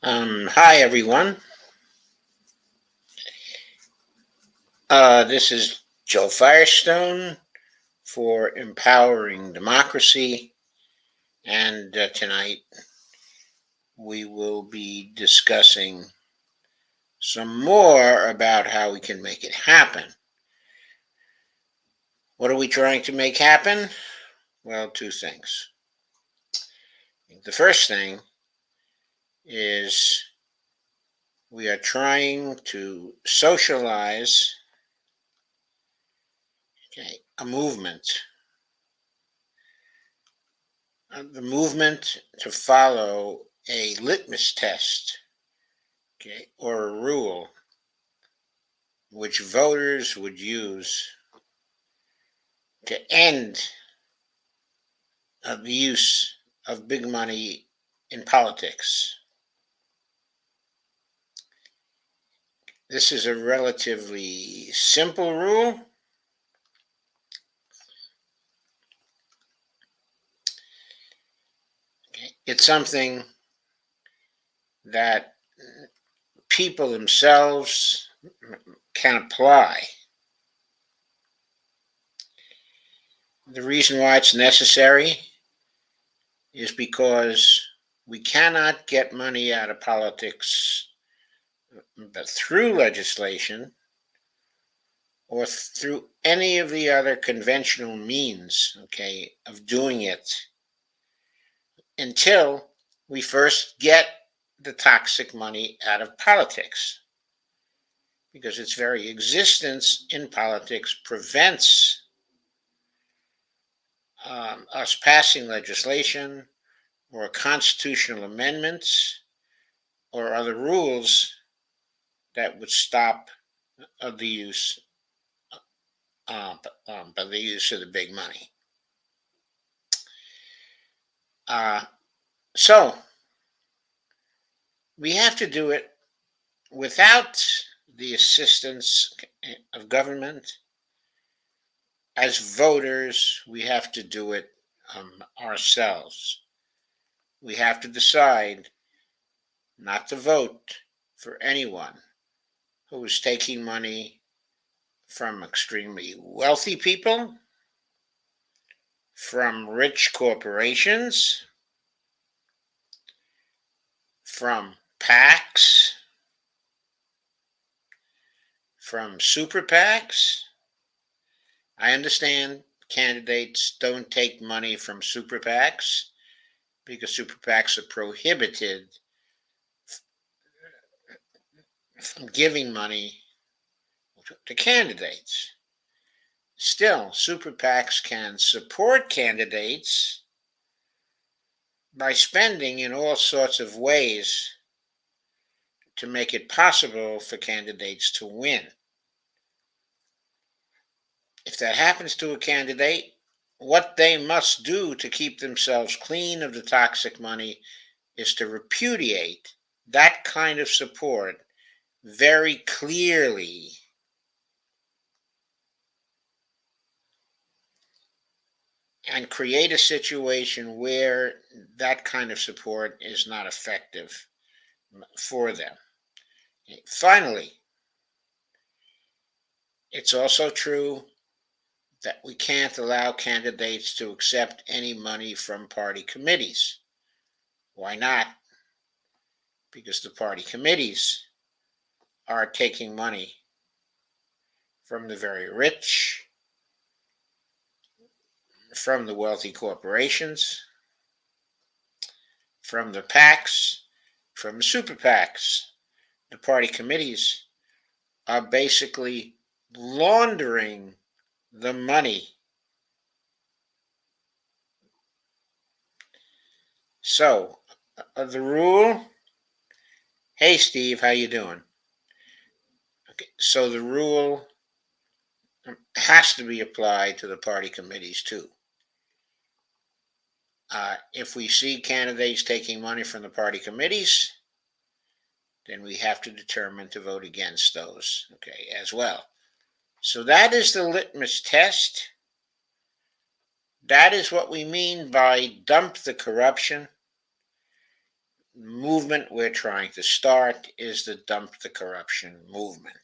Hi, everyone. This is Joe Firestone for Empowering Democracy, and tonight we will be discussing some more about how we can make it happen. What are we trying to make happen? Well, two things. The first thing is we are trying to socialize a movement. The movement to follow a litmus test, or a rule which voters would use to end the use of big money in politics. This is a relatively simple rule. It's something that people themselves can apply. The reason why it's necessary is because we cannot get money out of politics but through legislation or through any of the other conventional means, of doing it until we first get the toxic money out of politics. Because its very existence in politics prevents us passing legislation or constitutional amendments or other rules that would stop the use by the use of the big money. So we have to do it without the assistance of government. As voters, we have to do it ourselves. We have to decide not to vote for anyone who is taking money from extremely wealthy people, from rich corporations, from PACs, from super PACs. I understand candidates don't take money from super PACs because super PACs are prohibited from giving money to candidates. Still, super PACs can support candidates by spending in all sorts of ways to make it possible for candidates to win. If that happens to a candidate, what they must do to keep themselves clean of the toxic money is to repudiate that kind of support very clearly. And create a situation where that kind of support is not effective for them. Finally, it's also true that we can't allow candidates to accept any money from party committees. Why not? Because the party committees are taking money from the very rich, from the wealthy corporations, from the PACs, from the super PACs. The party committees are basically laundering the money. So, the rule, hey Steve, how you doing? Okay, so the rule has to be applied to the party committees too. If we see candidates taking money from the party committees, then we have to determine to vote against those, as well. So that is the litmus test. That is what we mean by dump the corruption. movement we're trying to start is the Dump the Corruption movement.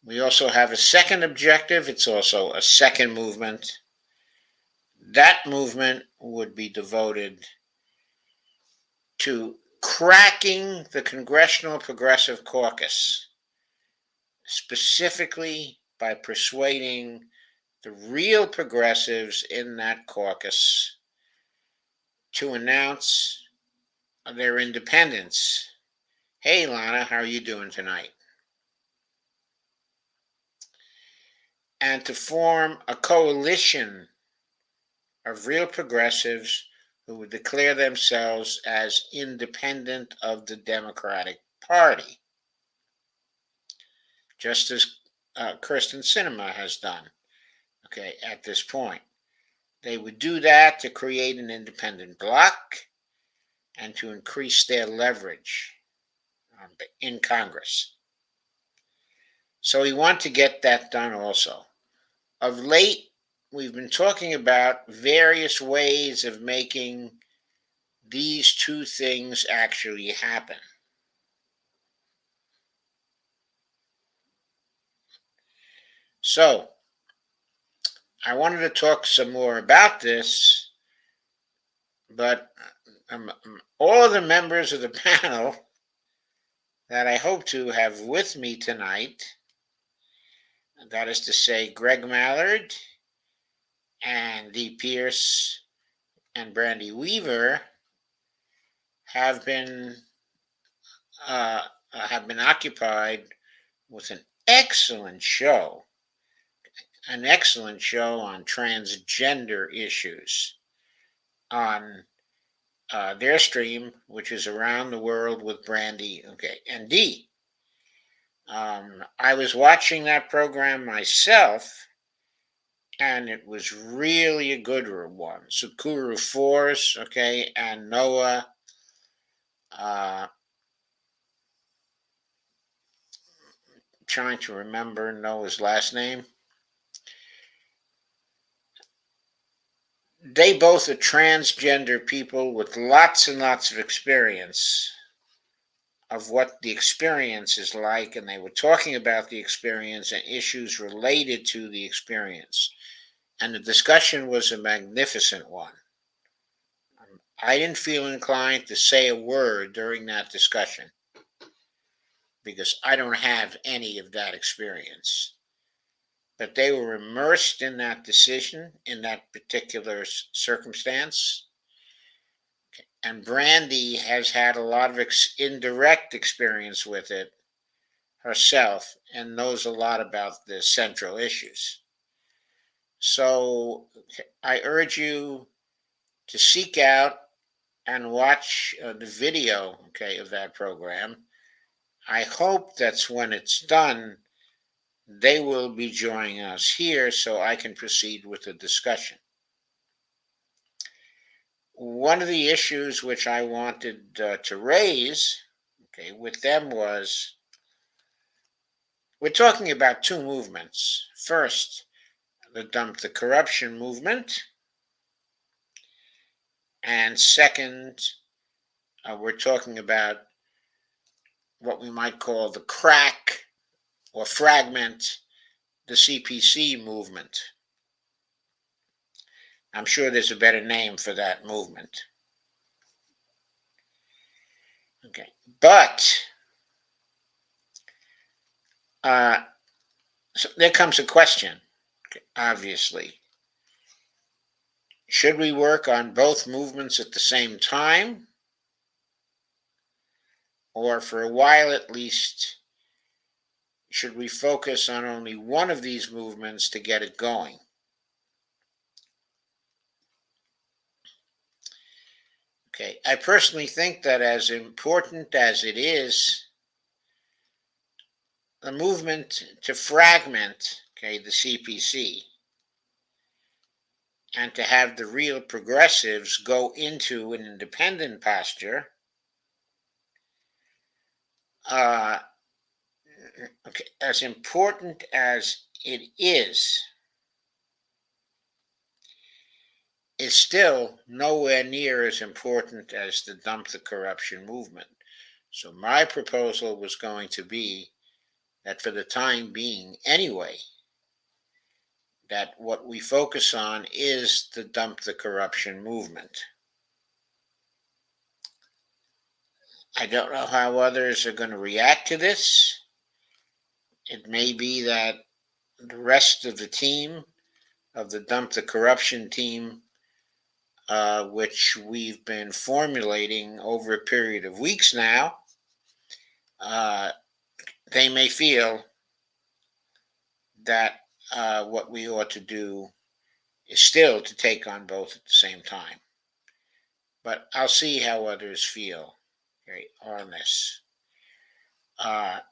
We also have a second objective. It's also a second movement. That movement would be devoted to cracking the Congressional Progressive Caucus, specifically by persuading the real progressives in that caucus to announce their independence. Hey, Lana, how are you doing tonight? And to form a coalition of real progressives who would declare themselves as independent of the Democratic Party, just as Kirsten Sinema has done, at this point. They would do that to create an independent bloc and to increase their leverage in Congress. So we want to get that done also. Of late, we've been talking about various ways of making these two things actually happen. So, I wanted to talk some more about this, but all of the members of the panel that I hope to have with me tonight, that is to say Greg Mallard and Dee Peers and Brandy Weaver, have been occupied with an excellent show on transgender issues on their stream, which is Around the World with Brandy and Dee. I was watching that program myself, and it was really a good one. Sukuru Force, and Noah, trying to remember Noah's last name. They both are transgender people with lots and lots of experience of what the experience is like, and they were talking about the experience and issues related to the experience. And the discussion was a magnificent one. I didn't feel inclined to say a word during that discussion because I don't have any of that experience. But they were immersed in that decision, in that particular circumstance. And Brandy has had a lot of indirect experience with it herself and knows a lot about the central issues. So I urge you to seek out and watch the video, of that program. I hope that's when it's done, they will be joining us here so I can proceed with the discussion. One of the issues which I wanted to raise, with them was, we're talking about two movements. First, the Dump the Corruption movement, and second, we're talking about what we might call the crack or fragment the CPC movement. I'm sure there's a better name for that movement. But so there comes a question, obviously. Should we work on both movements at the same time? Or for a while at least, should we focus on only one of these movements to get it going? I personally think that as important as it is, the movement to fragment, the CPC, and to have the real progressives go into an independent posture, as important as it is, is still nowhere near as important as the dump the corruption movement. So my proposal was going to be that for the time being, anyway, that what we focus on is the dump the corruption movement. I don't know how others are going to react to this. It may be that the rest of the team, of the dump the corruption team, which we've been formulating over a period of weeks now, uh, they may feel that what we ought to do is still to take on both at the same time. But I'll see how others feel, okay, on this.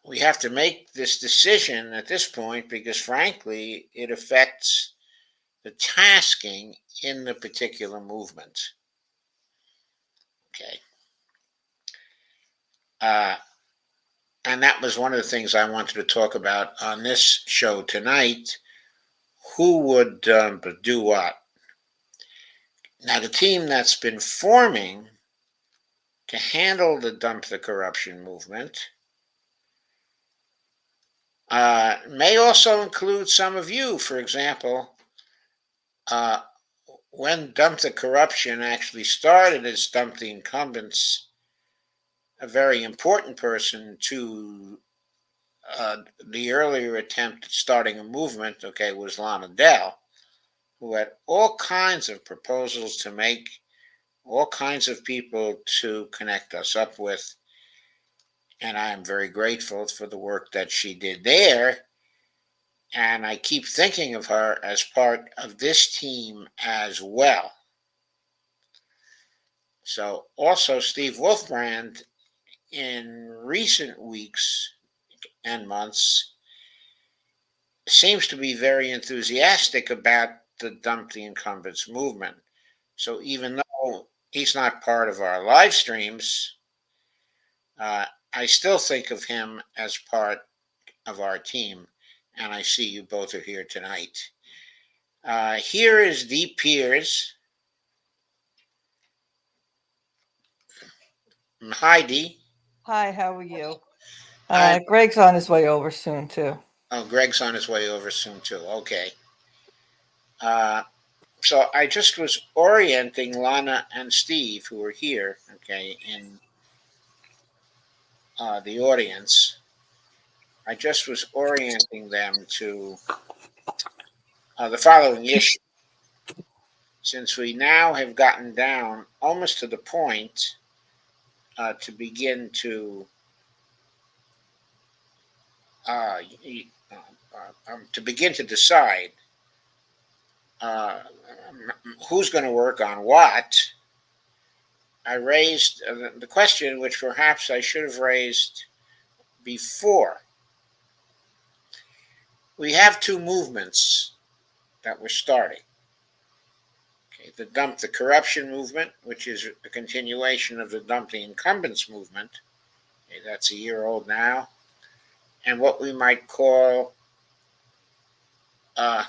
We have to make this decision at this point because, frankly, it affects the tasking in the particular movement. Okay. And that was one of the things I wanted to talk about on this show tonight. Who would do what? Now, the team that's been forming to handle the dump the corruption movement may also include some of you. For example, when dump the corruption actually started as dump the incumbents, a very important person to the earlier attempt at starting a movement, okay, was Lana Dell, who had all kinds of proposals to make, all kinds of people to connect us up with. And I am very grateful for the work that she did there. And I keep thinking of her as part of this team as well. So, also, Steve Wolfbrand, in recent weeks and months, seems to be very enthusiastic about the dump the incumbents movement. So, even though he's not part of our live streams, I still think of him as part of our team, and I see you both are here tonight. Here is Dee Peers. Hi, Dee. Hi, how are you? I'm, Greg's on his way over soon, too. oh, Greg's on his way over soon, too. Okay. Uh, so I just was orienting Lana and Steve, who are here, okay, in the audience. I just was orienting them to the following issue. Since we now have gotten down almost to the point to begin uh, to begin to decide uh, who's going to work on what, I raised the question, which perhaps I should have raised before. We have two movements that we're starting. Okay, the dump the corruption movement, which is a continuation of the dump the incumbents movement. Okay, that's a year old now. And what we might call, I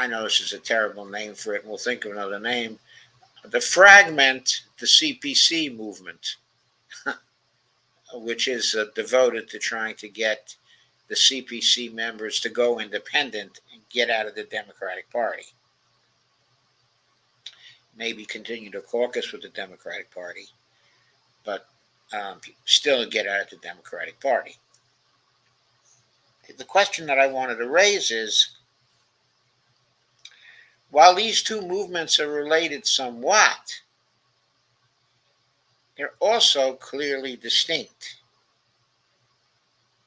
know this is a terrible name for it, and we'll think of another name, the fragment the CPC movement, which is devoted to trying to get the CPC members to go independent and get out of the Democratic Party. Maybe continue to caucus with the Democratic Party, but still get out of the Democratic Party. The question that I wanted to raise is, while these two movements are related somewhat, they're also clearly distinct.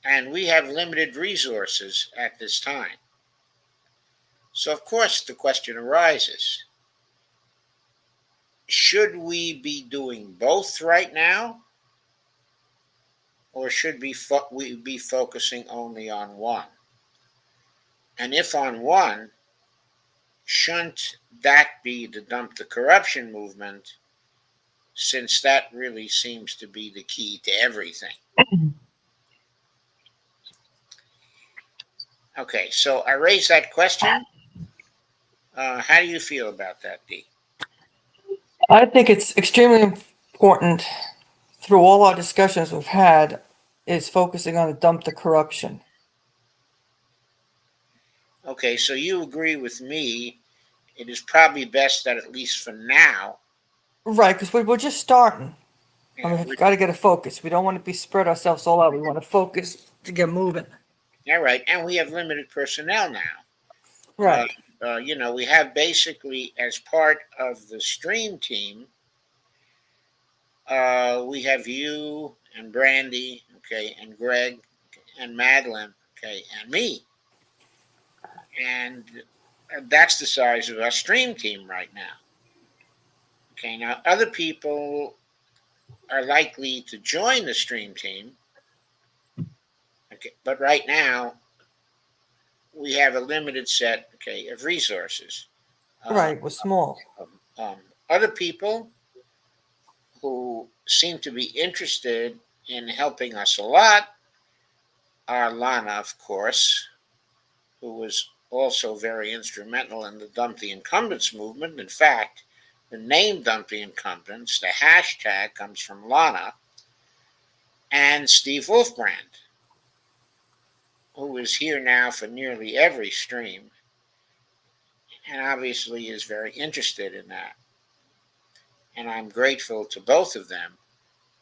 And we have limited resources at this time. So, of course, the question arises, should we be doing both right now? Or should we be focusing only on one? And if on one, shouldn't that be the dump the corruption movement, since that really seems to be the key to everything? Okay, so I raised that question. How do you feel about that, Dee? I think it's extremely important through all our discussions we've had is focusing on to dump the corruption. Okay, so you agree with me. It is probably best that at least for now, Right, because we're just starting. I yeah, mean, we've got to get a focus. We don't want to be spread ourselves all out. We want to focus to get moving. all right, and we have limited personnel now. Uh, Right, we have basically as part of the stream team, we have you and Brandy, okay, and Greg and Madelyn, okay, and me, and that's the size of our stream team right now. Okay, now other people are likely to join the stream team, okay, but right now we have a limited set, okay, of resources. Uh, right, we're small. Other people who seem to be interested in helping us a lot are Lana, of course, who was also very instrumental in the Dump the Incumbents movement. In fact, the name Dump the Incumbents, the hashtag comes from Lana, and Steve Wolfbrand, who is here now for nearly every stream and obviously is very interested in that. And I'm grateful to both of them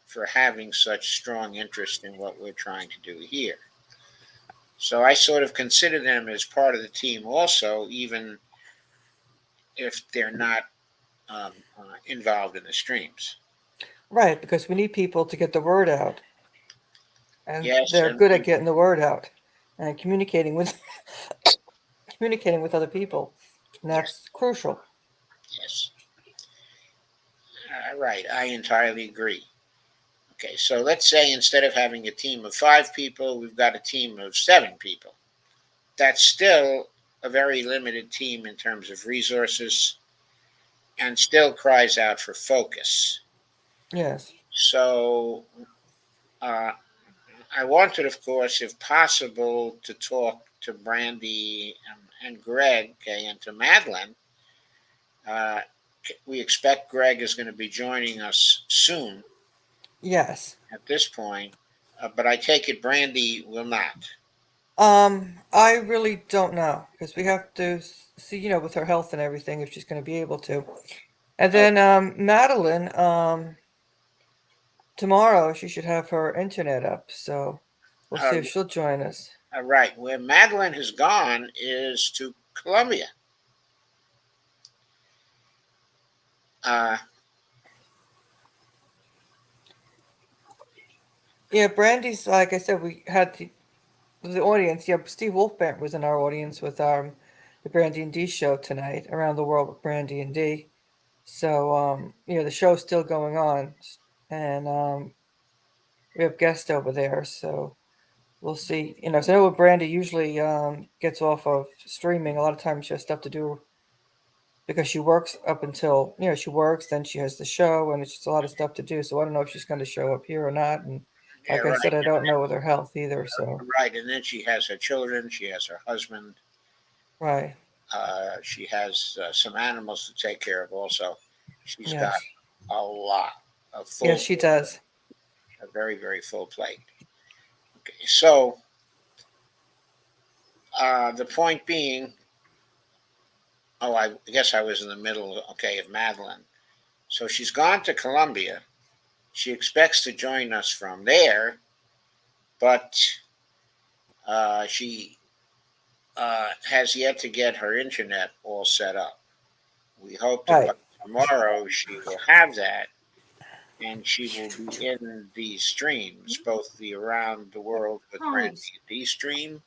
for having such strong interest in what we're trying to do here. So I sort of consider them as part of the team also, even if they're not involved in the streams. Right, because we need people to get the word out. And Yes, they're and good at getting the word out and communicating with other people. And yes, that's crucial. yes. Right, I entirely agree. Okay, so let's say instead of having a team of 5 people, we've got a team of 7 people. That's still a very limited team in terms of resources and still cries out for focus. Yes. So uh, I wanted, of course, if possible, to talk to Brandy and Greg, okay, and to Madelyn. Uh, we expect Greg is going to be joining us soon Yes. at this point, but I take it Brandy will not. I really don't know because we have to see, with her health and everything, if she's going to be able to. And Oh, then, Madeline, tomorrow she should have her internet up, so we'll see uh, if she'll join us. right. Where Madelyn has gone is to Columbia. Uh, Yeah, Brandy's, like I said, we had the audience. Yeah, Steve Wolfband was in our audience with the Brandy and D show tonight, Around the World with Brandy and D. So, the show's still going on, and we have guests over there, so we'll see. So I know what Brandy usually gets off of streaming. A lot of times she has stuff to do because she works up until she works, then she has the show, and it's just a lot of stuff to do. So I don't know if she's going to show up here or not. And yeah, like I right, said, I don't know with her health either. So right. And then she has her children. She has her husband. right, She has some animals to take care of. Also, she's got yes, a lot of yes, full, she does. a very very full plate. Okay, so the point being, oh, I guess I was in the middle. Okay, of Madelyn. So she's gone to Columbia. She expects to join us from there, but she has yet to get her internet all set up. We hope that by Right, tomorrow she will have that and she will be in these streams, both the Around the World with Brandy D stream,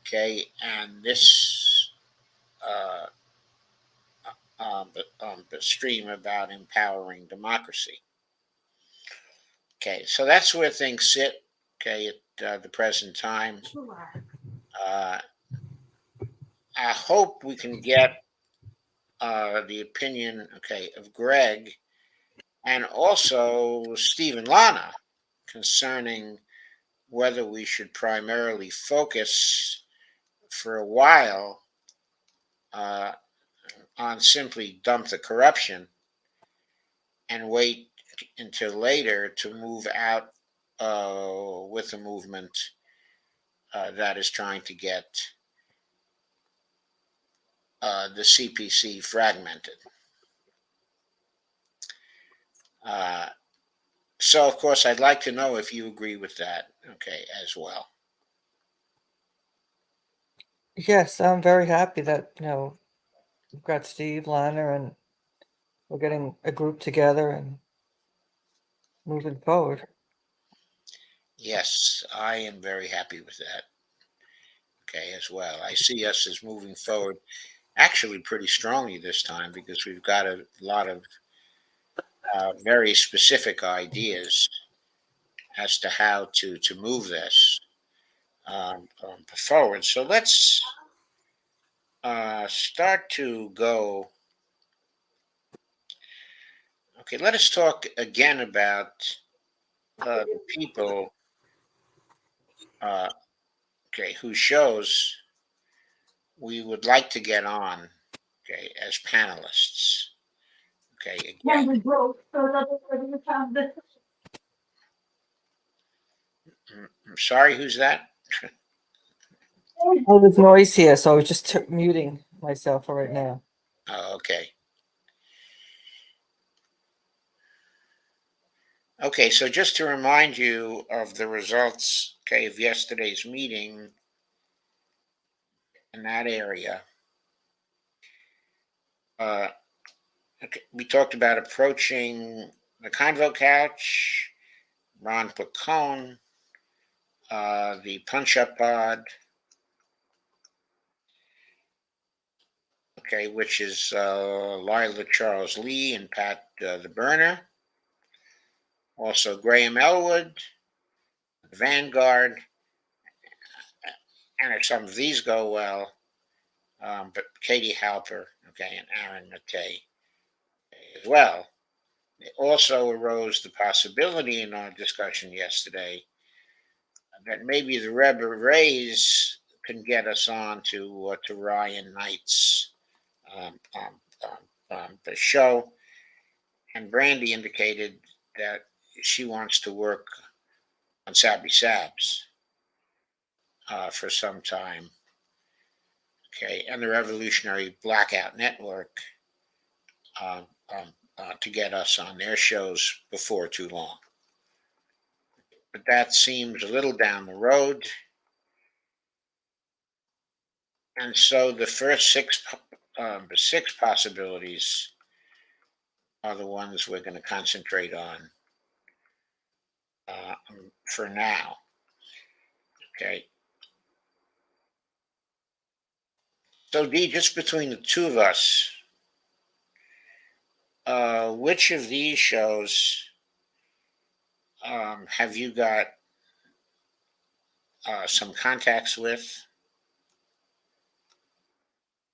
okay, and this uh, the stream about empowering democracy. Okay, so that's where things sit, okay, at the present time. Uh, I hope we can get the opinion, okay, of Greg and also Stephen Lana concerning whether we should primarily focus for a while uh, on simply dump the corruption and wait until later to move out with a movement that is trying to get the CPC fragmented. Uh, so, of course, I'd like to know if you agree with that, okay, as well. Yes, I'm very happy that, we've got Steve, Lana, and we're getting a group together and moving forward. Yes, I am very happy with that, okay, as well. I see us as moving forward actually pretty strongly this time because we've got a lot of very specific ideas as to how to move this forward. So let's start to go. Okay, let us talk again about the people, uh, okay, whose shows we would like to get on, okay, as panelists. Okay, again, I'm sorry, who's that? Oh, there's noise here, so I was just muting myself for right now. Okay. Okay, so just to remind you of the results, okay, of yesterday's meeting in that area. Uh, okay, we talked about approaching the convo couch, Ron Placone, the punch up pod, okay, which is Lila Charles Lee and Pat the Burner. Also, Graham Elwood, Vanguard, and if some of these go well, but Katie Halper, okay, and Aaron Matei as well. It also arose the possibility in our discussion yesterday that maybe the Rebel Rays can get us on to Ryan Knight's um, um, the show, and Brandy indicated that she wants to work on Sabby Sabs for some time. Okay, and the Revolutionary Blackout Network um, to get us on their shows before too long. But that seems a little down the road. And so the first six possibilities are the ones we're going to concentrate on for now. Okay. So D, just between the two of us, which of these shows have you got some contacts with,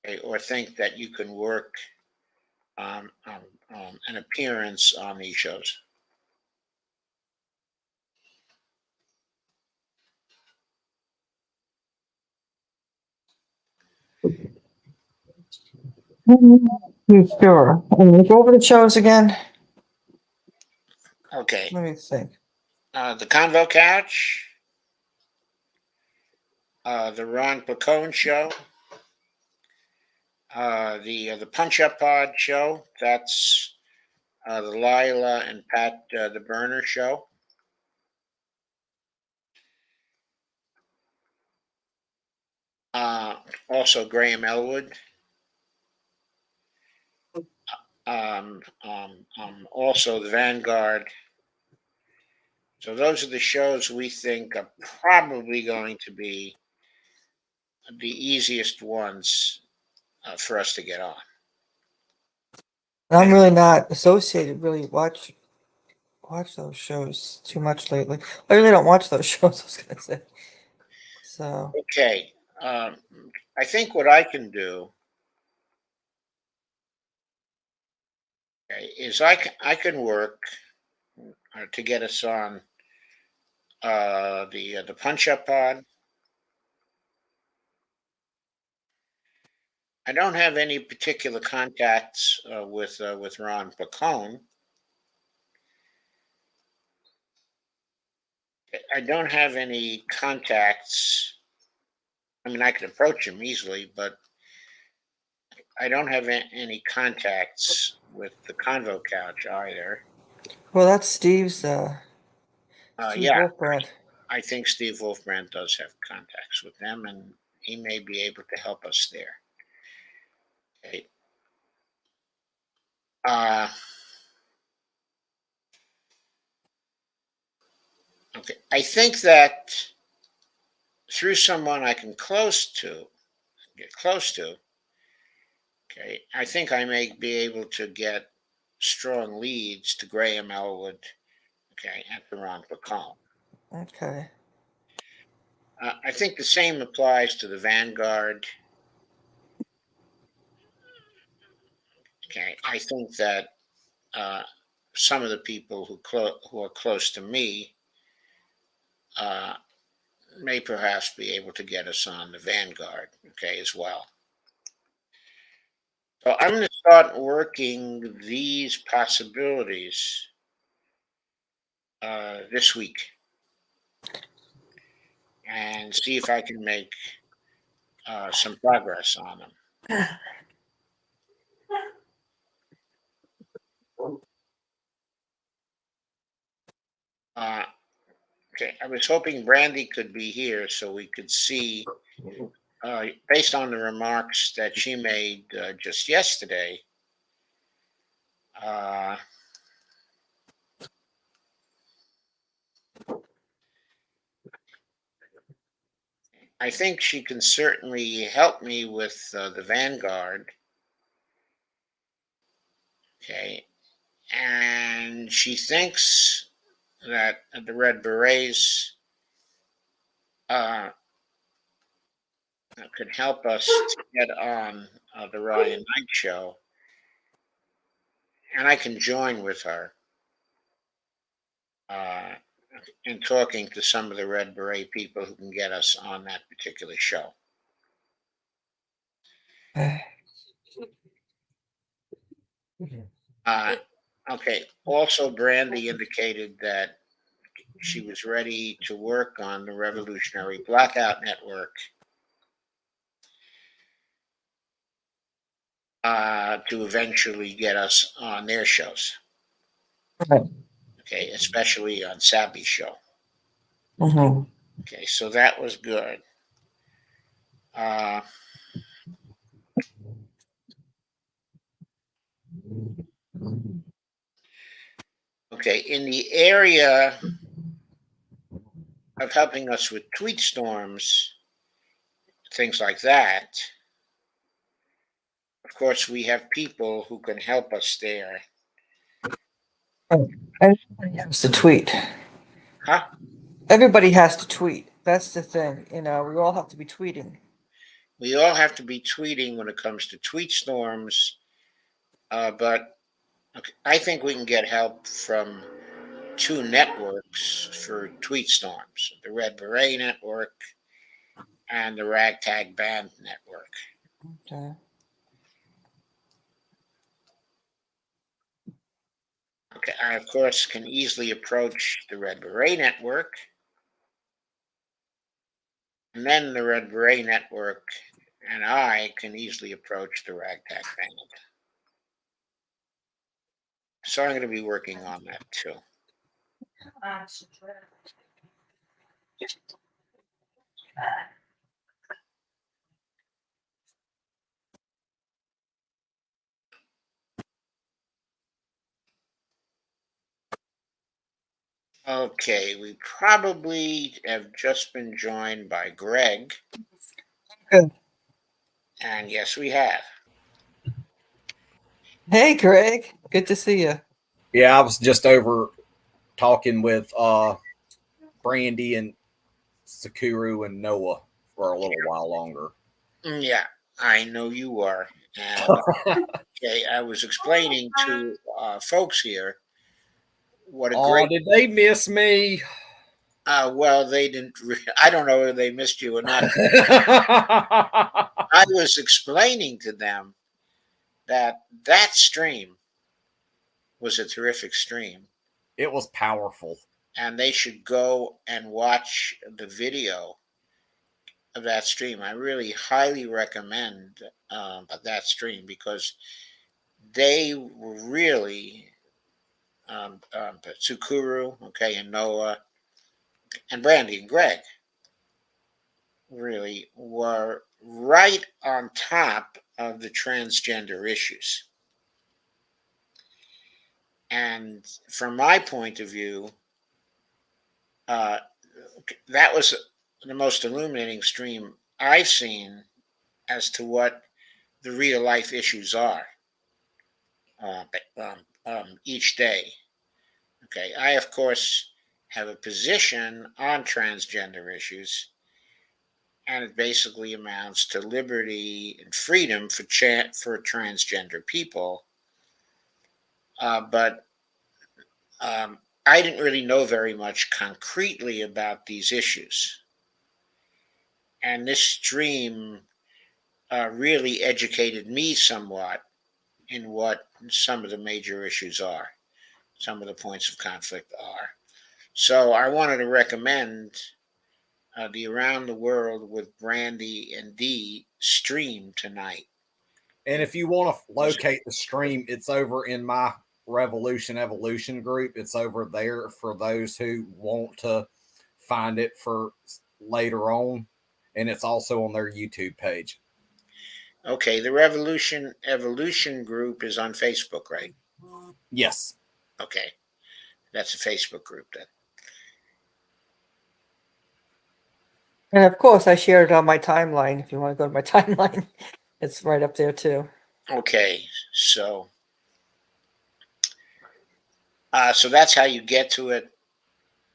okay, or think that you can work an appearance on these shows? Sure. Go over the shows again. Okay. Let me think. The Convo Couch, the Ron Placone Show, the Punch Up Pod Show. That's the Lila and Pat the Burner Show. Uh, Also Graham Elwood. Also the Vanguard. So those are the shows we think are probably going to be the easiest ones for us to get on. I'm really not associated, really watch those shows too much lately. I really don't watch those shows, I was gonna say. So Okay. Um, I think what I can do, okay, is I can work to get us on the Punch Up Pod. I don't have any particular contacts with Ron Placone, I don't have any contacts. I mean, I could approach him easily, but I don't have any contacts with the Convo Couch either. Well, that's Steve Yeah, Wolfbrand. I think Steve Wolfbrand does have contacts with them, and he may be able to help us there. Okay. Okay. I think that through someone I can get close to, okay, I think I may be able to get strong leads to Graham Elwood, okay, and to Ron Bacall. Okay. I think the same applies to the Vanguard. Okay, I think that some of the people who are close to me uh, may perhaps be able to get us on the Vanguard, okay, as well. So I'm going to start working these possibilities this week and see if I can make some progress on them. Uh, okay, I was hoping Brandy could be here so we could see, based on the remarks that she made just yesterday. Uh, I think she can certainly help me with the Vanguard. Okay, and she thinks that the Red Berets uh, could help us to get on the Ryan Knight show, and I can join with her uh, in talking to some of the Red Beret people who can get us on that particular show. Uh, okay. Also, Brandy indicated that she was ready to work on the Revolutionary Blackout Network to eventually get us on their shows. Right. Okay, especially on Sabby's show. Mm-hmm. Okay, so that was good. Uh, okay, in the area of helping us with tweet storms, things like that, of course, we have people who can help us there. Right. Everybody has to tweet. Huh? Everybody has to tweet. That's the thing. We all have to be tweeting. We all have to be tweeting when it comes to tweet storms, but okay, I think we can get help from two networks for tweet storms: the Red Beret Network and the Ragtag Band Network. Okay. Okay, I of course can easily approach the Red Beret Network, and then the Red Beret Network and I can easily approach the Ragtag Band. So I'm going to be working on that too. Okay, we probably have just been joined by Greg. Good. And yes, we have. Hey, Greg. Good to see you. Yeah, I was just over talking with Brandy and Sakuru and Noah for a little while longer. Yeah, I know you are. And okay, I was explaining to folks here what a great. Did they miss me? Well, they didn't. I don't know whether they missed you or not. I was explaining to them that stream was a terrific stream. It was powerful. and they should go and watch the video of that stream. I really highly recommend that stream because they were really Tsukuru, okay, and Noah and Brandy and Greg really were right on top of the transgender issues. And from my point of view, that was the most illuminating stream I've seen as to what the real life issues are uh, each day. Okay, I of course have a position on transgender issues, and it basically amounts to liberty and freedom for transgender people. But I didn't really know very much concretely about these issues, and this stream really educated me somewhat in what some of the major issues are, some of the points of conflict are. So I wanted to recommend the Around the World with Brandy and Dee stream tonight. And if you want to locate the stream, it's over in my Revolution Evolution group. It's over there for those who want to find it for later on. And it's also on their YouTube page. Okay, the Revolution Evolution group is on Facebook, right? Yes. Okay, that's a Facebook group then. And of course, I shared it on my timeline. If you want to go to my timeline, it's right up there too. Okay, so so that's how you get to it,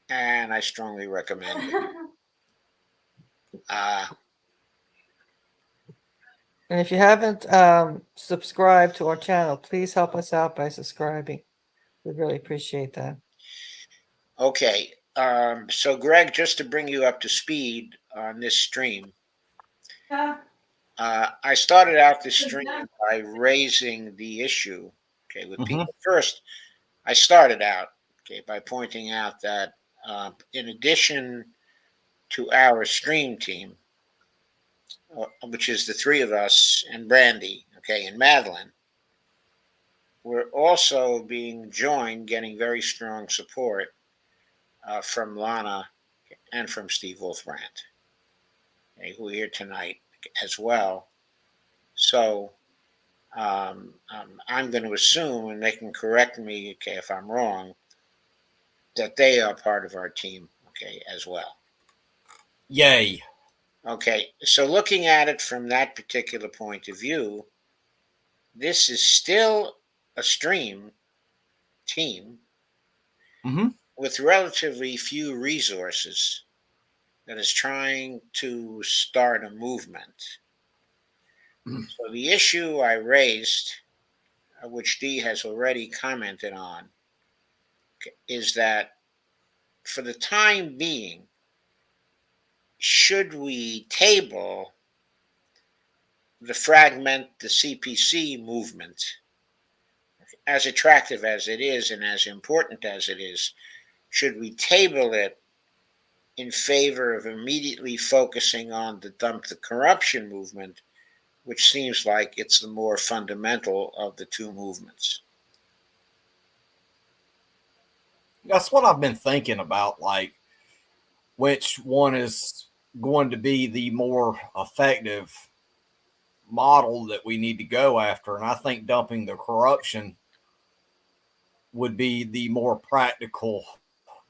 and I strongly recommend it. And if you haven't subscribed to our channel, please help us out by subscribing. We really appreciate that. Okay, so Greg, just to bring you up to speed on this stream, I started out this stream by raising the issue, okay, with people. First, I started out, okay, by pointing out that in addition to our stream team, which is the three of us and Brandy, okay, and Madelyn, we're also being joined, getting very strong support from Lana and from Steve Wolfbrandt, okay, who are here tonight as well. So I'm going to assume, and they can correct me, okay, if I'm wrong, that they are part of our team, okay, as well. Yay. Okay, so looking at it from that particular point of view, this is still a stream team with relatively few resources that is trying to start a movement. So the issue I raised, which Dee has already commented on, is that for the time being, should we table the CPC movement, as attractive as it is and as important as it is, should we table it in favor of immediately focusing on the Dump the Corruption movement, which seems like it's the more fundamental of the two movements? That's what I've been thinking about, like which one is going to be the more effective model that we need to go after. And I think dumping the corruption would be the more practical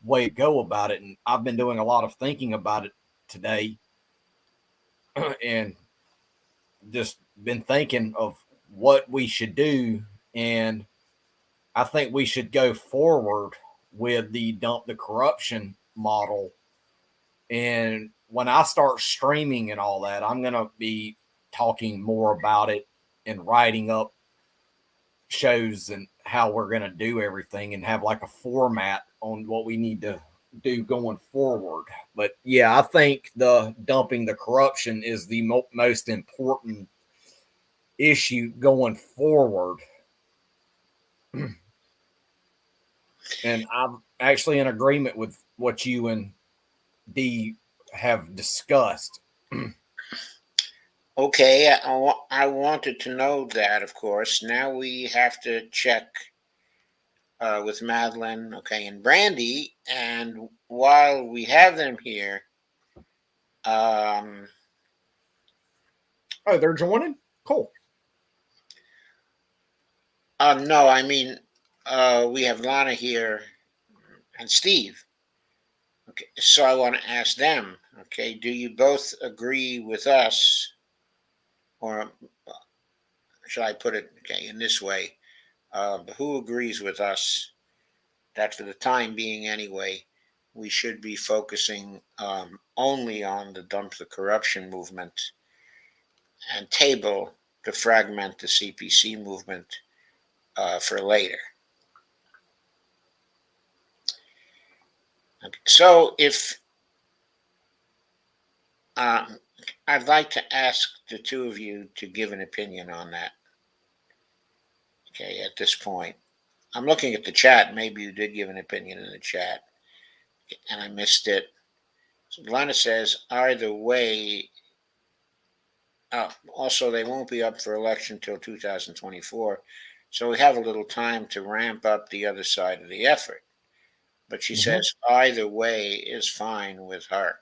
way to go about it. And I've been doing a lot of thinking about it today and just been thinking of what we should do. And I think we should go forward with the dump the corruption model. And when I start streaming and all that, I'm going to be talking more about it and writing up shows and how we're going to do everything and have like a format on what we need to do going forward. But yeah, I think the dumping the corruption is the most important issue going forward. And I'm actually in agreement with what you and Dee have discussed. Okay, I wanted to know that, of course. Now we have to check with Madelyn, okay, and Brandy. And while we have them here, um, Oh, they're joining? Cool. no, I mean, we have Lana here and Steve. Okay, so I want to ask them, okay, do you both agree with us, or should I put it, okay, in this way? Who agrees with us that for the time being, anyway, we should be focusing only on the dump the corruption movement and table to fragment the CPC movement for later? Okay. So if I'd like to ask the two of you to give an opinion on that. Okay, at this point, I'm looking at the chat. Maybe you did give an opinion in the chat, and I missed it. So Lana says either way. Also, they won't be up for election till 2024, so we have a little time to ramp up the other side of the effort. But she says either way is fine with her.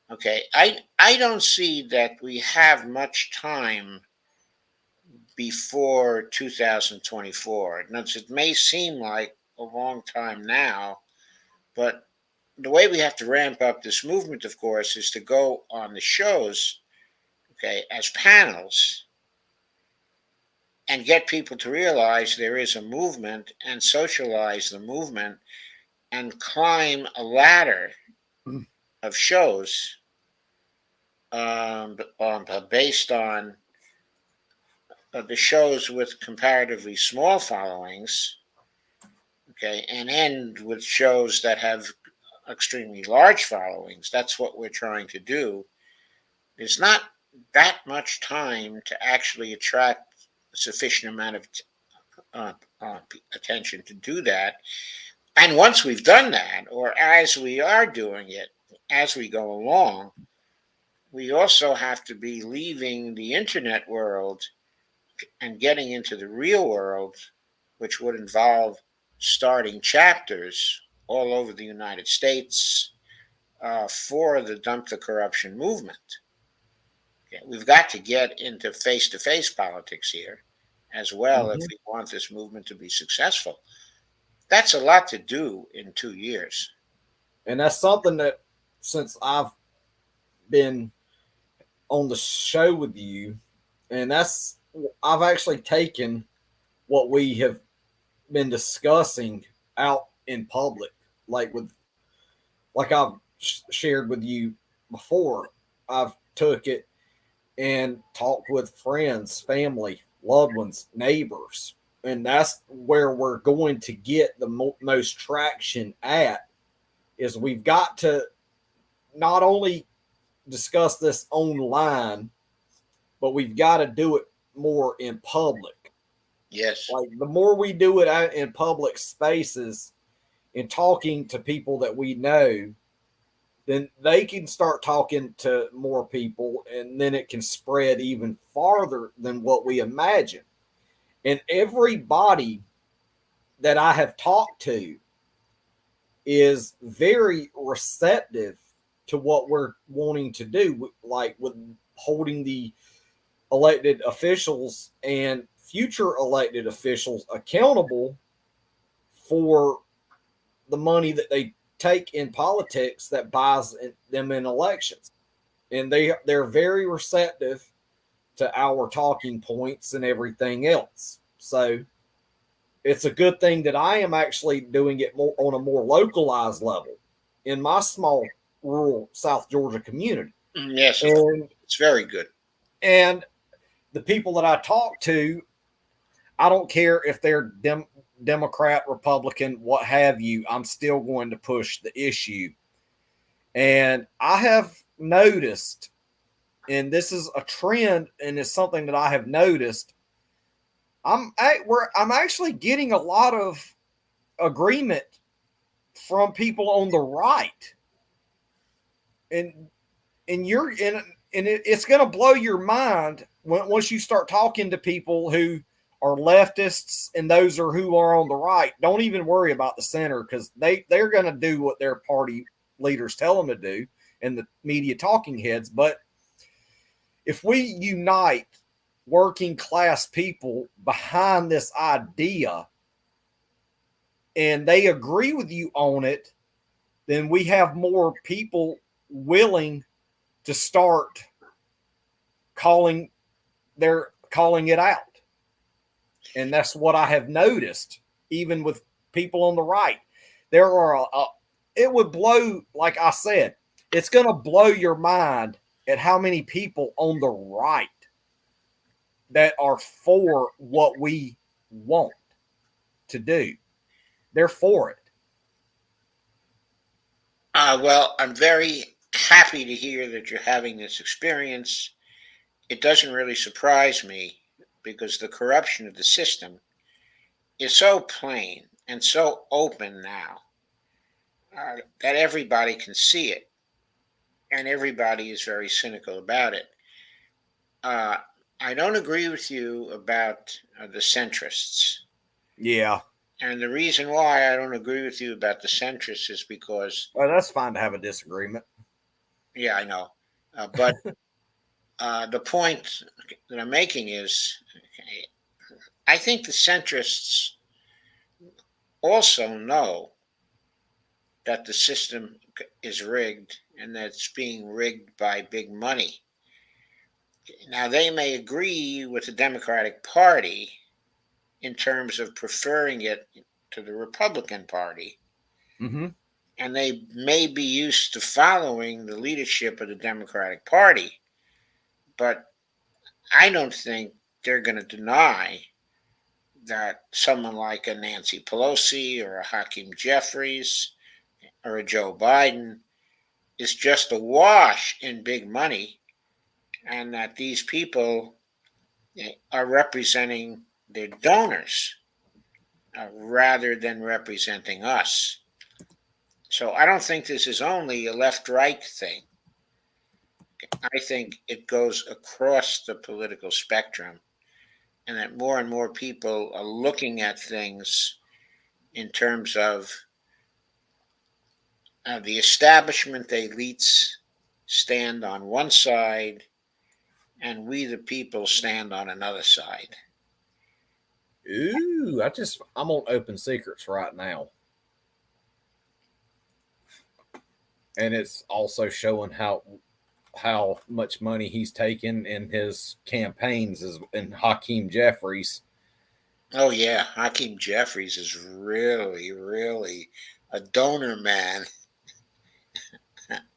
Okay, I don't see that we have much time before 2024. Now, it may seem like a long time now, but the way we have to ramp up this movement, of course, is to go on the shows, okay, as panels and get people to realize there is a movement and socialize the movement and climb a ladder of shows based on the shows with comparatively small followings, okay, and end with shows that have extremely large followings. That's what we're trying to do. There's not that much time to actually attract a sufficient amount of attention to do that. And once we've done that, or as we are doing it, as we go along, we also have to be leaving the internet world and getting into the real world, which would involve starting chapters all over the United States for the Dump the Corruption movement. Okay, we've got to get into face to face politics here as well if we want this movement to be successful. That's a lot to do in 2 years. And that's something that, since I've been on the show with you, and I've actually taken what we have been discussing out in public, like I've shared with you before. I've took it and talked with friends, family, loved ones, neighbors, and that's where we're going to get the most traction at. Is we've got to not only discuss this online, but we've got to do it more in public. Yes. Like, the more we do it out in public spaces and talking to people that we know, then they can start talking to more people, and then it can spread even farther than what we imagine. And everybody that I have talked to is very receptive to what we're wanting to do, like with holding the elected officials and future elected officials accountable for the money that they take in politics that buys them in elections. And they're very receptive to our talking points and everything else. So it's a good thing that I am actually doing it more on a more localized level in my small rural South Georgia community. Yes, And it's very good. And the people that I talk to, I don't care if they're Democrat, Republican, what have you, I'm still going to push the issue. And I have noticed, and this is a trend, and it's something that I have noticed, I'm actually getting a lot of agreement from people on the right. And it's going to blow your mind once you start talking to people who are leftists and those are who are on the right. Don't even worry about the center, because they're going to do what their party leaders tell them to do and the media talking heads. But if we unite working class people behind this idea and they agree with you on it, then we have more people willing to start calling it out. And that's what I have noticed, even with people on the right. There are it would blow, like I said, it's going to blow your mind at how many people on the right that are for what we want to do. They're for it. Well, I'm very happy to hear that you're having this experience. It doesn't really surprise me because the corruption of the system is so plain and so open now that everybody can see it, and everybody is very cynical about it. Uh, I don't agree with you about the centrists. Yeah. And the reason why I don't agree with you about the centrists is because, Well, that's fine to have a disagreement. yeah, I know. But the point that I'm making is I think the centrists also know that the system is rigged and that it's being rigged by big money. Now, they may agree with the Democratic Party in terms of preferring it to the Republican Party, Mm-hmm. and they may be used to following the leadership of the Democratic Party, but I don't think they're going to deny that someone like a Nancy Pelosi or a Hakeem Jeffries or a Joe Biden is just awash in big money, and that these people are representing their donors rather than representing us. So I don't think this is only a left right thing. I think it goes across the political spectrum, and that more and more people are looking at things in terms of the establishment, the elites stand on one side, and we, the people, stand on another side. Ooh, I'm on Open Secrets right now. And it's also showing how much money he's taken in his campaigns in Hakeem Jeffries. Oh yeah, Hakeem Jeffries is really, really a donor man.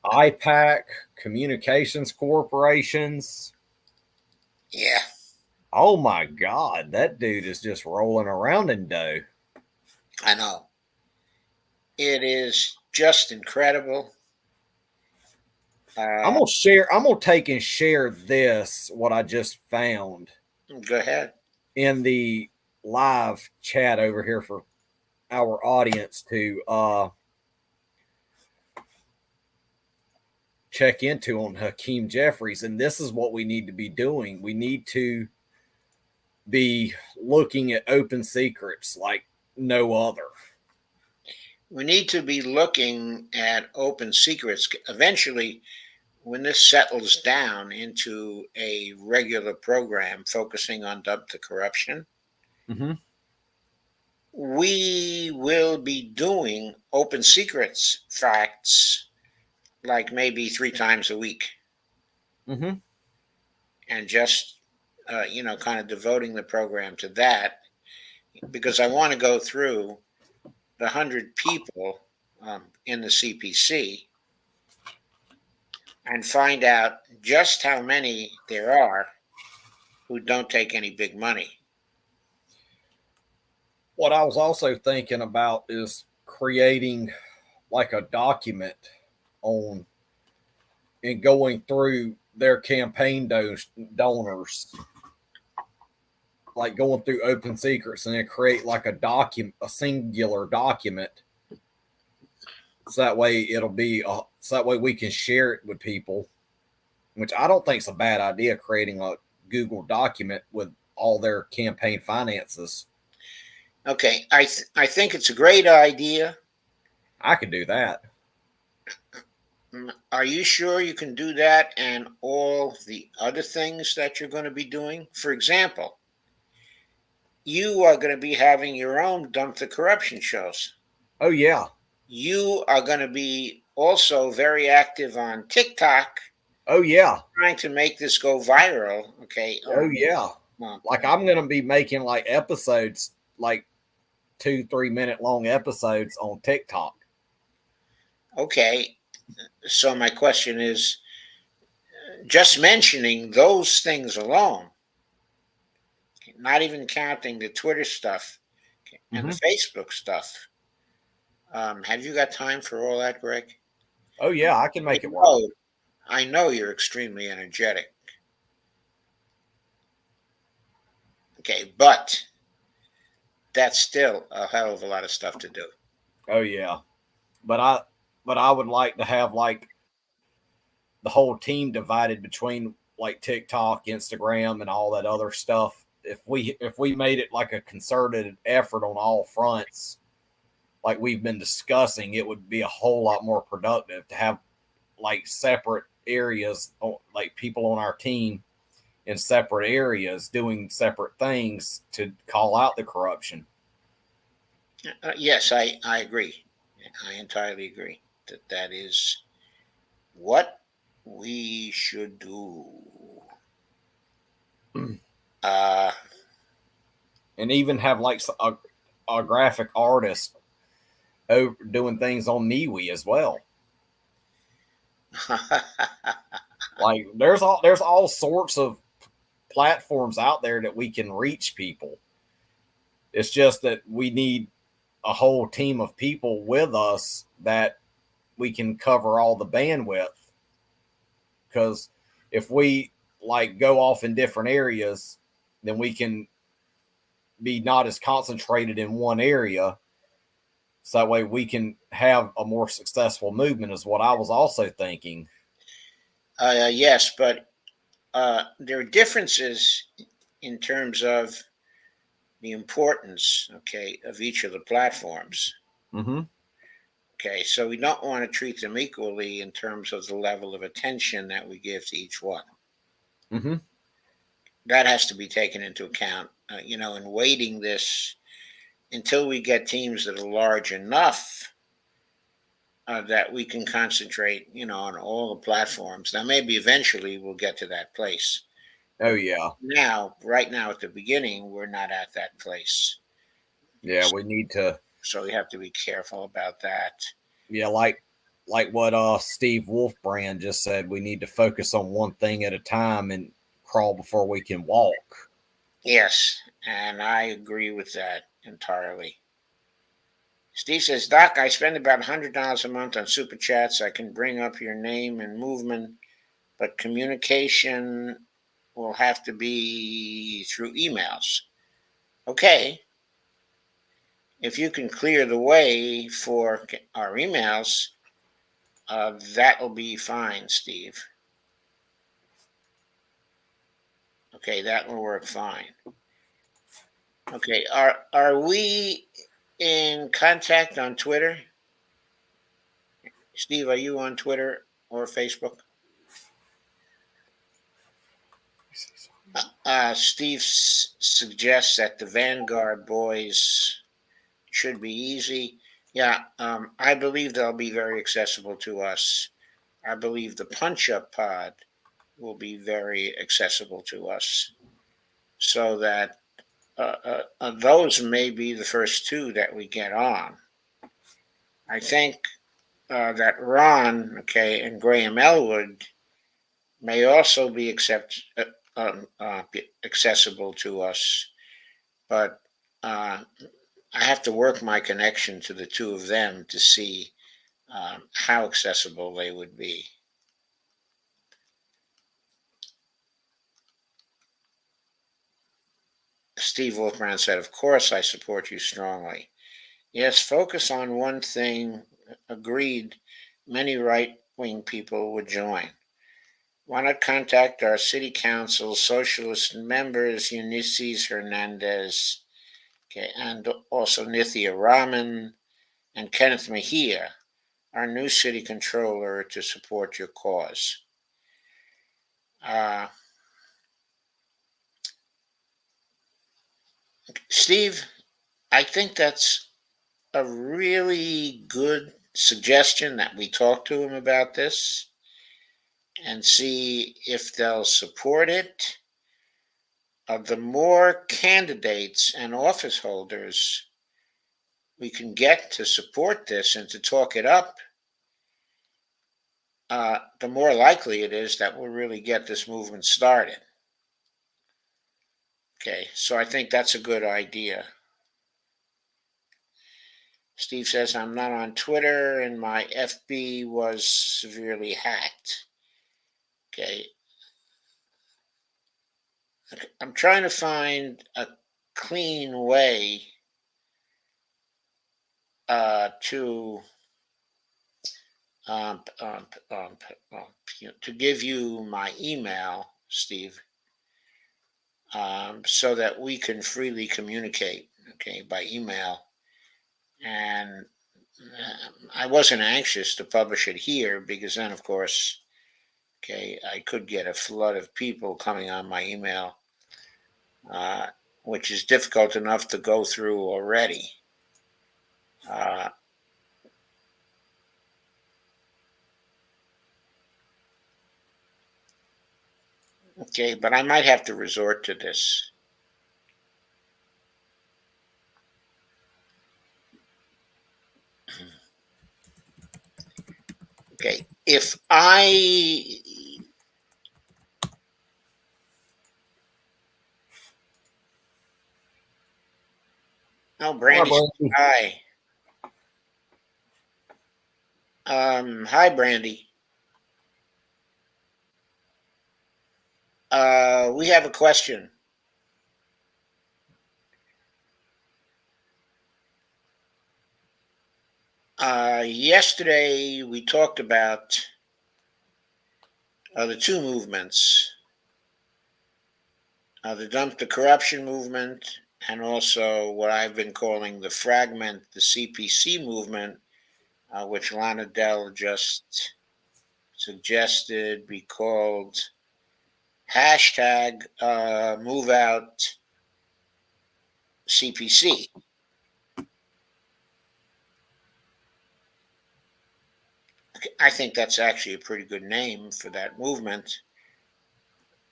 IPAC, Communications Corporations. Yeah, Oh my God, that dude is just rolling around in dough. I know. It is just incredible. Uh, I'm gonna take and share this, what I just found Go ahead. in the live chat over here for our audience to check into on Hakeem Jeffries. And this is what we need to be doing. We need to be looking at Open Secrets like no other. We need to be looking at open secrets. Eventually, when this settles down into a regular program focusing on the corruption, Mm-hmm. we will be doing open secrets facts like maybe 3 times a week, Mm-hmm. and just kind of devoting the program to that, because I want to go through the 100 people in the CPC and find out just how many there are who don't take any big money. What I was also thinking about is creating like a document on and going through their campaign donors, like going through Open Secrets, and then create like a singular document So that way it'll be, so that way we can share it with people, which I don't think is a bad idea, creating a Google document with all their campaign finances. Okay, I think it's a great idea. I could do that. Are you sure you can do that and all the other things that you're going to be doing? For example, you are going to be having your own Dump the Corruption shows. Oh, yeah. You are going to be also very active on TikTok, Oh, yeah. trying to make this go viral. Okay. Oh, yeah. Like I'm going to be making like episodes, like 2-3 minute long episodes on TikTok. Okay. So my question is, just mentioning those things alone, not even counting the Twitter stuff and the Facebook stuff. Have you got time for all that, Greg? Oh, yeah. I can I make it work. know, I know you're extremely energetic. Okay, but that's still a hell of a lot of stuff to do. Oh, yeah. But I would like to have like the whole team divided between like TikTok, Instagram, and all that other stuff. If we made it like a concerted effort on all fronts, like we've been discussing, it would be a whole lot more productive to have like separate areas, like people on our team in separate areas doing separate things to call out the corruption. Yes, I agree. I entirely agree that is what we should do. Uh, And even have like a graphic artist doing things on MeWe as well. Like there's all sorts of platforms out there that we can reach people. It's just that we need a whole team of people with us that we can cover all the bandwidth. Because if we like go off in different areas, then we can be not as concentrated in one area. So that way we can have a more successful movement is what I was also thinking. yes, but there are differences in terms of the importance, okay, of each of the platforms. Mm-hmm. Okay, so we don't want to treat them equally in terms of the level of attention that we give to each one. Mm-hmm. That has to be taken into account, in weighting this until we get teams that are large enough that we can concentrate, on all the platforms. Now, maybe eventually we'll get to that place. Oh yeah. Right now at the beginning, we're not at that place. Yeah, we need to. So we have to be careful about that. Yeah, like what Steve Wolfbrand just said, we need to focus on one thing at a time and crawl before we can walk. Yes, and I agree with that entirely. Steve says, Doc, I spend about $100 a month on super chats. I can bring up your name and movement, but communication will have to be through emails. Okay. If you can clear the way for our emails, that'll be fine, Steve. Okay, that will work fine. Okay, are we in contact on Twitter? Steve, are you on Twitter or Facebook? Steve suggests that the Vanguard boys should be easy. Yeah, I believe they'll be very accessible to us. I believe the Punch Up Pod will be very accessible to us, so that those may be the first two that we get on. I think that Ron, okay, and Graham Elwood may also be accessible to us, but I have to work my connection to the two of them to see how accessible they would be. Steve Wolfman said, "Of course, I support you strongly. Yes, focus on one thing agreed many right-wing people would join. Why not contact our city council socialist members, Ulysses Hernandez, okay, and also Nithya Raman and Kenneth Mejia, our new city controller, to support your cause. Steve, I think that's a really good suggestion that we talk to him about this and see if they'll support it. The more candidates and office holders we can get to support this and to talk it up, the more likely it is that we'll really get this movement started. Okay, so I think that's a good idea. Steve says, I'm not on Twitter and my FB was severely hacked. Okay. I'm trying to find a clean way to give you my email, Steve, so that we can freely communicate, okay, by email. And I wasn't anxious to publish it here because then, of course, okay, I could get a flood of people coming on my email, which is difficult enough to go through already. Okay, but I might have to resort to this. Okay, if I Brandy, hi. Hi, Brandy. We have a question. Yesterday we talked about the two movements, the dump the corruption movement, and also what I've been calling the fragment, the CPC movement, which Lana Dell just suggested be called hashtag move out CPC. I think that's actually a pretty good name for that movement.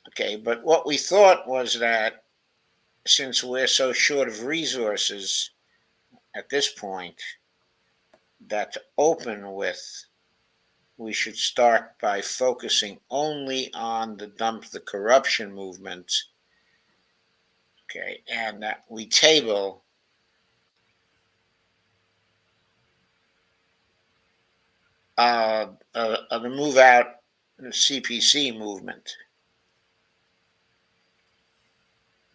Okay, but what we thought was that since we're so short of resources at this point, that to open with, we should start by focusing only on the dump the corruption movement. Okay, and that we table the move out CPC movement.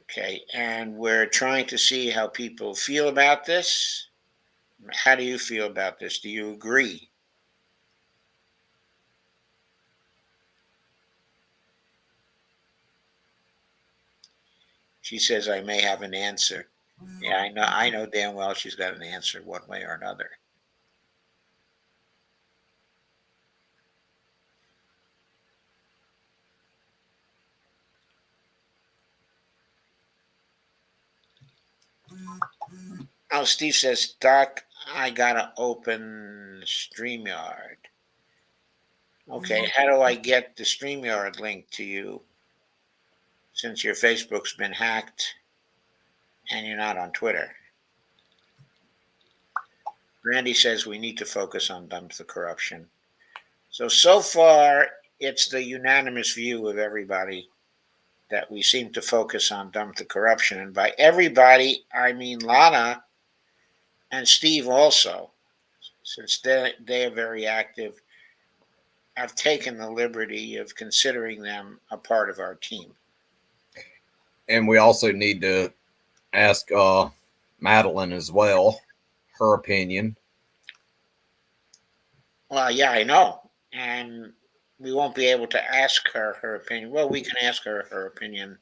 Okay, and we're trying to see how people feel about this. How do you feel about this? Do you agree? She says I may have an answer. Yeah, I know damn well she's got an answer one way or another. Oh, Steve says, Doc, I gotta open StreamYard. Okay, how do I get the StreamYard link to you since your Facebook's been hacked and you're not on Twitter? Randy says we need to focus on dump the corruption. So far, it's the unanimous view of everybody that we seem to focus on dump the corruption. And by everybody, I mean Lana and Steve also, since they are very active. I've taken the liberty of considering them a part of our team. And we also need to ask Madelyn as well, her opinion. Well, yeah, I know, and we won't be able to ask her her opinion. Well, we can ask her her opinion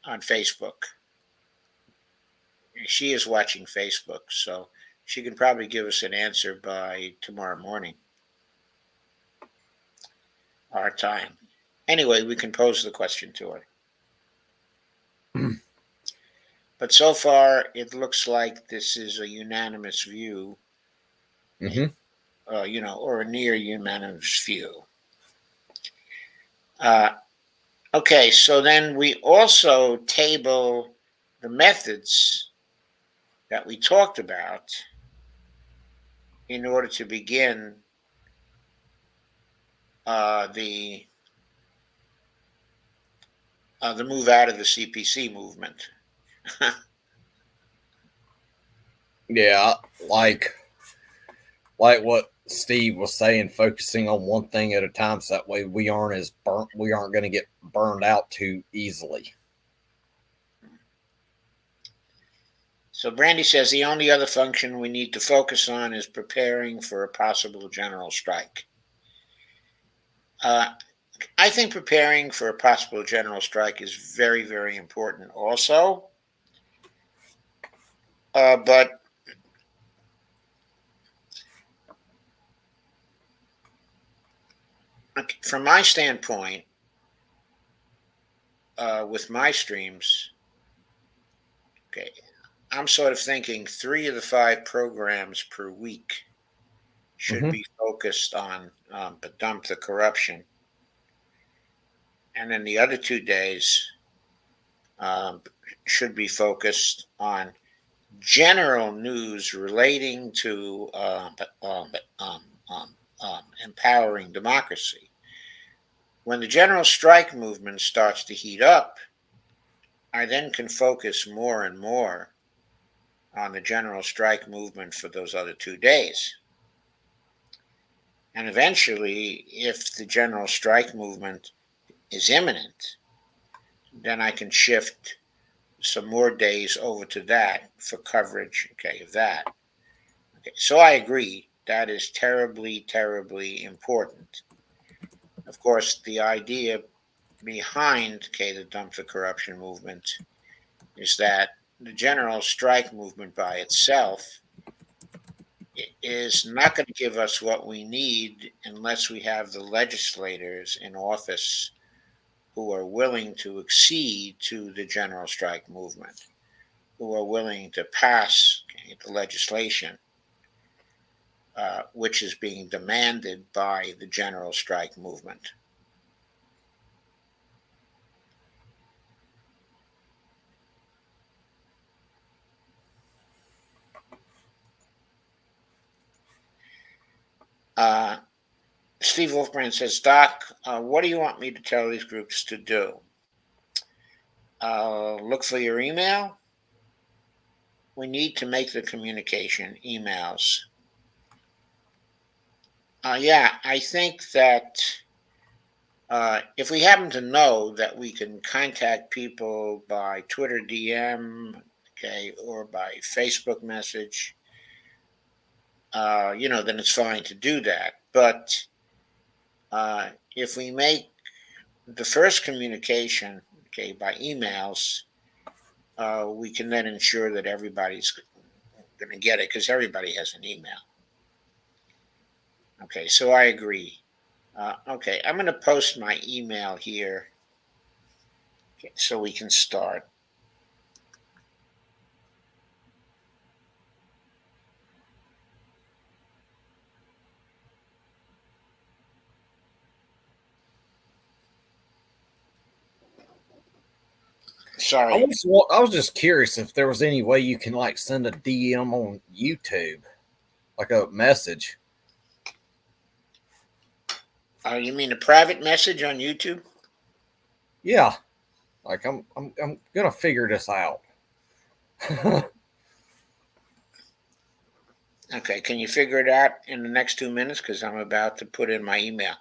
on Facebook. She is watching Facebook, so she can probably give us an answer by tomorrow morning, our time. Anyway, we can pose the question to her. But so far, it looks like this is a unanimous view, Mm-hmm. or a near unanimous view. Uh, okay, so then we also table the methods that we talked about in order to begin the move out of the CPC movement. Yeah, like what Steve was saying, focusing on one thing at a time, so that way we aren't going to get burned out too easily. So Brandy says the only other function we need to focus on is preparing for a possible general strike. I think preparing for a possible general strike is very, very important also. But from my standpoint, with my streams, okay, I'm sort of thinking 3 of the 5 programs per week should Mm-hmm. be focused on dump the corruption, and then the other 2 days um, should be focused on general news relating to empowering democracy. When the general strike movement starts to heat up, I then can focus more and more on the general strike movement for those other 2 days. And eventually, if the general strike movement is imminent, then I can shift some more days over to that for coverage, okay, of that. Okay, so I agree that is terribly, terribly important. Of course, the idea behind, okay, the dump the corruption movement is that the general strike movement by itself is not going to give us what we need unless we have the legislators in office who are willing to accede to the general strike movement, who are willing to pass, okay, the legislation which is being demanded by the general strike movement. Uh, Steve Wolfbrand says, Doc, what do you want me to tell these groups to do? Look for your email. We need to make the communication emails. Yeah, I think that if we happen to know that we can contact people by Twitter DM, okay, or by Facebook message, then it's fine to do that. But if we make the first communication, okay, by emails, we can then ensure that everybody's going to get it because everybody has an email. Okay, so I agree. Okay, I'm going to post my email here, okay, so we can start. Sorry. I was just curious if there was any way you can like send a DM on YouTube, like a message. You mean a private message on YouTube? Yeah, like I'm gonna figure this out. Okay, can you figure it out in the next 2 minutes? Because I'm about to put in my email.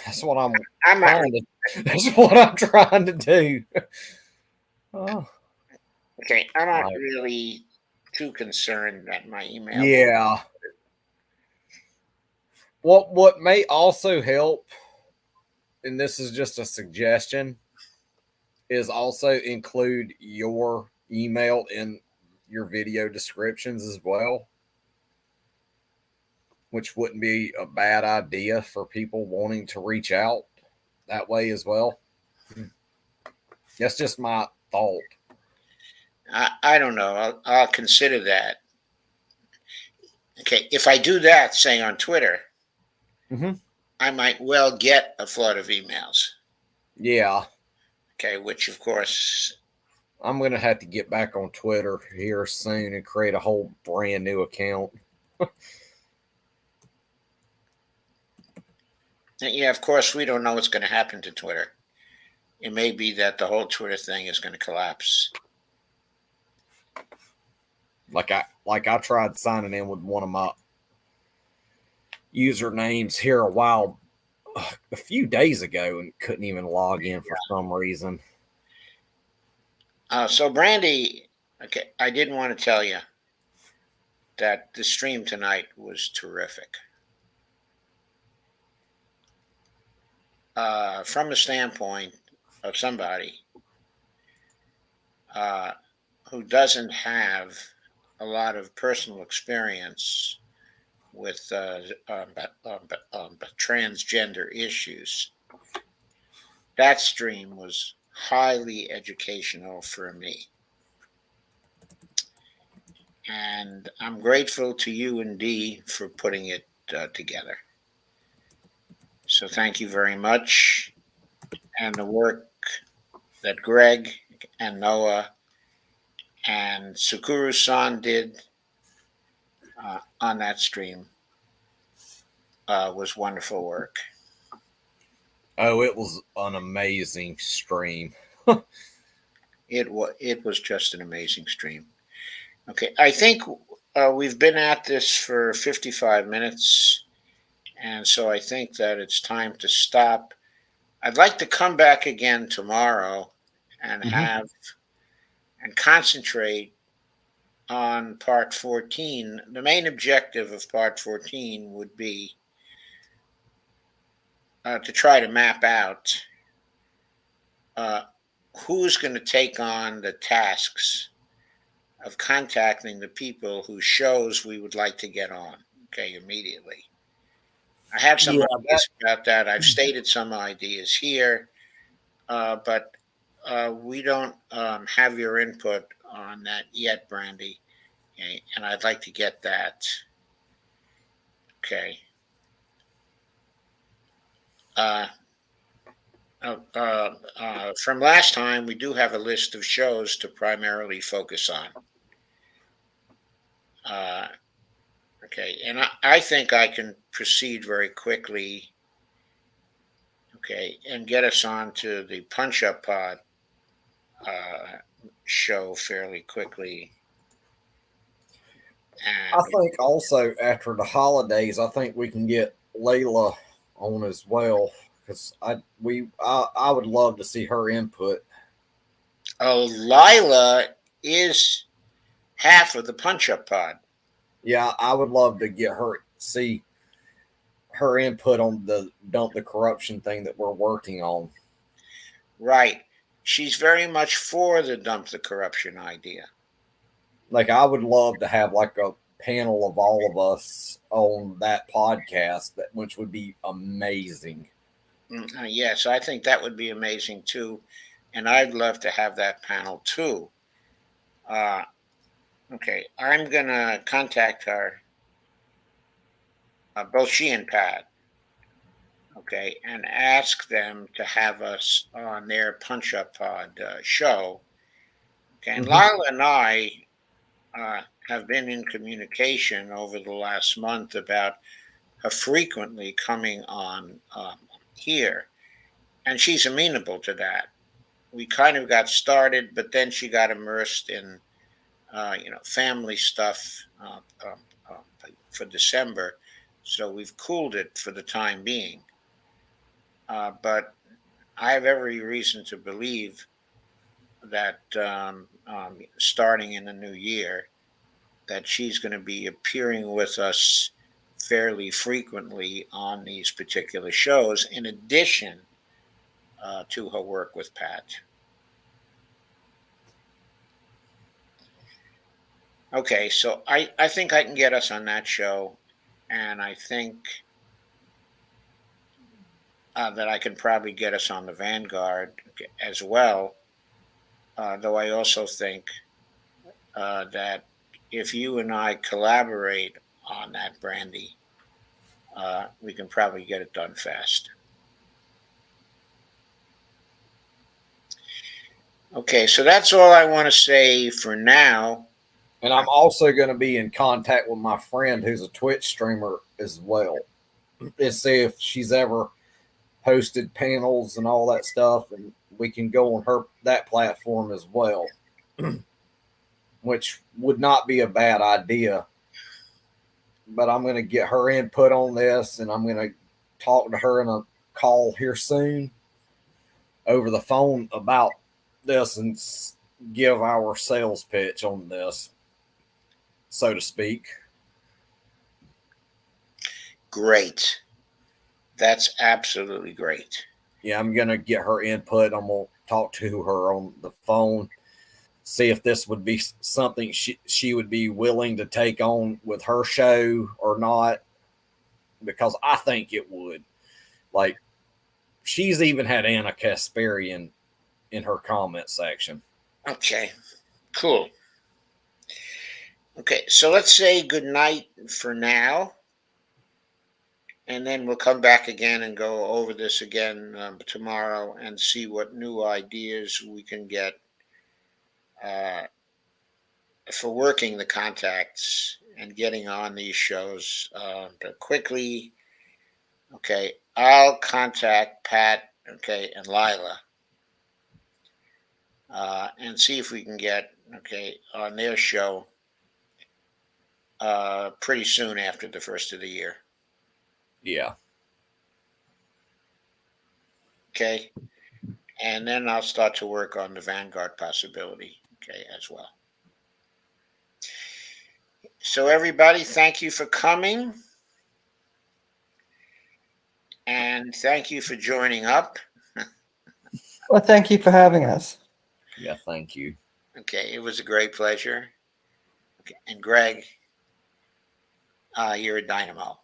That's what I'm not. trying to. That's what I'm trying to do. Oh. Okay, I'm not Right. really too concerned that my email. Yeah. What may also help, and this is just a suggestion, is also include your email in your video descriptions as well, which wouldn't be a bad idea for people wanting to reach out that way as well. That's just my thought. I don't know. I'll consider that. Okay, if I do that, say on Twitter, Mm-hmm. I might well get a flood of emails. Yeah, Okay, which of course, I'm going to have to get back on Twitter here soon and create a whole brand new account. yeah, of course, we don't know what's going to happen to Twitter. It may be that the whole Twitter thing is going to collapse. Like I tried signing in with one of my usernames here a few days ago and couldn't even log in for some reason. So, Brandy, okay, I didn't want to tell you that the stream tonight was terrific. From the standpoint of somebody uh, who doesn't have a lot of personal experience with transgender issues, that stream was highly educational for me. And I'm grateful to you and Dee for putting it together. So thank you very much. And the work that Greg and Noah and Sukuru-san did on that stream was wonderful work. Oh, it was an amazing stream. It was just an amazing stream. Okay, I think we've been at this for 55 minutes, and so I think that it's time to stop. I'd like to come back again tomorrow and Mm-hmm. concentrate on part 14. The main objective of part 14 would be to try to map out uh, who's going to take on the tasks of contacting the people whose shows we would like to get on, okay, immediately. I have some Yeah, ideas about that. I've stated some ideas here, but we don't have your input on that yet, Brandy, okay, and I'd like to get that. Okay. Uh, from last time, we do have a list of shows to primarily focus on. Uh, okay, and I think I can proceed very quickly. Okay, and get us on to the Punch Up Pod uh, show fairly quickly. I And think also after the holidays, I think we can get Layla on as well because I would love to see her input. Lila is half of the Punch Up Pod. Yeah, I would love to get her see her input on the dump the corruption thing that we're working on. Right. She's very much for the dump the corruption idea. Like I would love to have like a panel of all of us on that podcast, that which would be amazing. Yes, I think that would be amazing too. And I'd love to have that panel too. Uh, okay, I'm going to contact her, both she and Pat, okay, and ask them to have us on their Punch Up Pod show. Okay, and Mm-hmm. Lila and I have been in communication over the last month about her frequently coming on here, and she's amenable to that. We kind of got started, but then she got immersed in, family stuff for December, so we've cooled it for the time being. But I have every reason to believe that starting in the new year, that she's going to be appearing with us fairly frequently on these particular shows, in addition to her work with Pat. Okay, so I think I can get us on that show, and I think that I can probably get us on the Vanguard as well. Though I also think that if you and I collaborate on that, Brandy, we can probably get it done fast. Okay, so that's all I want to say for now. And I'm also going to be in contact with my friend who's a Twitch streamer as well, to see if she's ever hosted panels and all that stuff, and we can go on that platform as well, which would not be a bad idea. But I'm going to get her input on this, and I'm going to talk to her in a call here soon over the phone about this and give our sales pitch on this, so to speak. Great. That's absolutely great. Yeah, I'm going to get her input. I'm going to talk to her on the phone, see if this would be something she would be willing to take on with her show or not, because I think it would. Like, she's even had Anna Kasparian in her comment section. Okay, cool. Okay, so let's say good night for now, and then we'll come back again and go over this again tomorrow and see what new ideas we can get for working the contacts and getting on these shows quickly. Okay, I'll contact Pat, okay, and Lila, and see if we can get, okay, on their show pretty soon after the first of the year. Yeah. Okay, and then I'll start to work on the Vanguard possibility, okay, as well. So everybody, thank you for coming, and thank you for joining up. Well, thank you for having us. Yeah, thank you. Okay, it was a great pleasure. Okay, and Greg, you're a dynamo.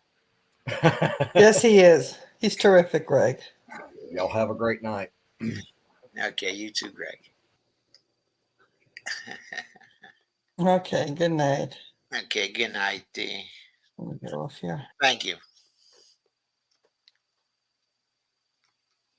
Yes, he is. He's terrific, Greg. Y'all have a great night. Okay, you too, Greg. Okay, good night. Okay, good night. Let me get off here. Thank you.